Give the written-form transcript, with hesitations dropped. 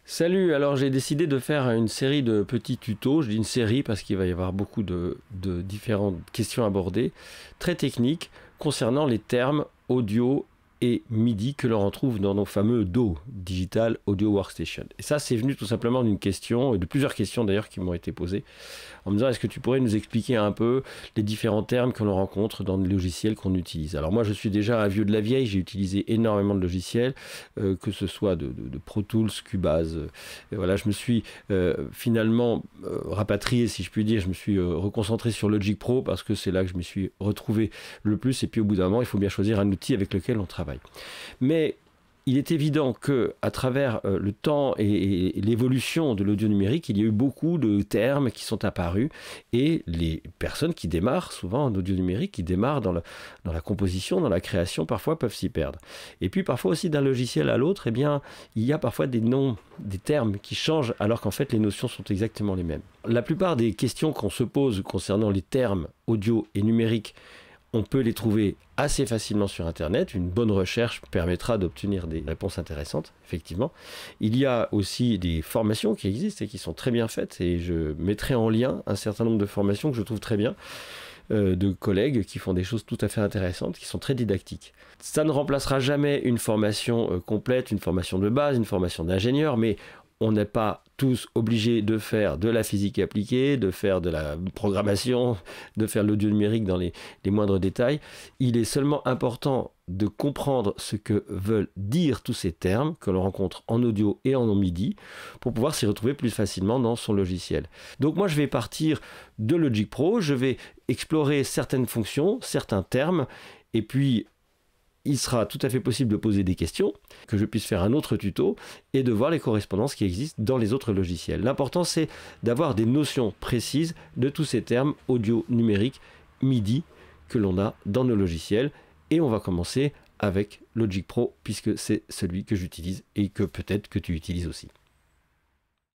Salut, alors j'ai décidé de faire une série de petits tutos. Je dis une série parce qu'il va y avoir beaucoup de différentes questions abordées, très techniques, concernant les termes audio et MIDI que l'on retrouve dans nos fameux DAW, Digital Audio Workstation. Et ça, c'est venu tout simplement d'une question, et de plusieurs questions d'ailleurs qui m'ont été posées, en me disant est-ce que tu pourrais nous expliquer un peu les différents termes que l'on rencontre dans les logiciels qu'on utilise. Alors moi, je suis déjà un vieux de la vieille, j'ai utilisé énormément de logiciels, que ce soit de Pro Tools, Cubase. Et voilà, je me suis finalement rapatrié, si je puis dire, je me suis reconcentré sur Logic Pro parce que c'est là que je me suis retrouvé le plus. Et puis au bout d'un moment, il faut bien choisir un outil avec lequel on travaille. Mais il est évident que à travers le temps et l'évolution de l'audio numérique, il y a eu beaucoup de termes qui sont apparus et les personnes qui démarrent souvent en audio numérique, qui démarrent dans la composition, dans la création, parfois peuvent s'y perdre. Et puis parfois aussi d'un logiciel à l'autre, eh bien, il y a parfois des noms, des termes qui changent alors qu'en fait les notions sont exactement les mêmes. La plupart des questions qu'on se pose concernant les termes audio et numérique, on peut les trouver assez facilement sur Internet. Une bonne recherche permettra d'obtenir des réponses intéressantes, effectivement. Il y a aussi des formations qui existent et qui sont très bien faites. Et je mettrai en lien un certain nombre de formations que je trouve très bien, de collègues qui font des choses tout à fait intéressantes, qui sont très didactiques. Ça ne remplacera jamais une formation complète, une formation de base, une formation d'ingénieur, mais on n'est pas tous obligés de faire de la physique appliquée, de faire de la programmation, de faire l'audio numérique dans les moindres détails. Il est seulement important de comprendre ce que veulent dire tous ces termes que l'on rencontre en audio et en MIDI pour pouvoir s'y retrouver plus facilement dans son logiciel. Donc moi je vais partir de Logic Pro, je vais explorer certaines fonctions, certains termes, et puis il sera tout à fait possible de poser des questions, que je puisse faire un autre tuto et de voir les correspondances qui existent dans les autres logiciels. L'important, c'est d'avoir des notions précises de tous ces termes audio, numérique, MIDI que l'on a dans nos logiciels. Et on va commencer avec Logic Pro puisque c'est celui que j'utilise et que peut-être que tu utilises aussi.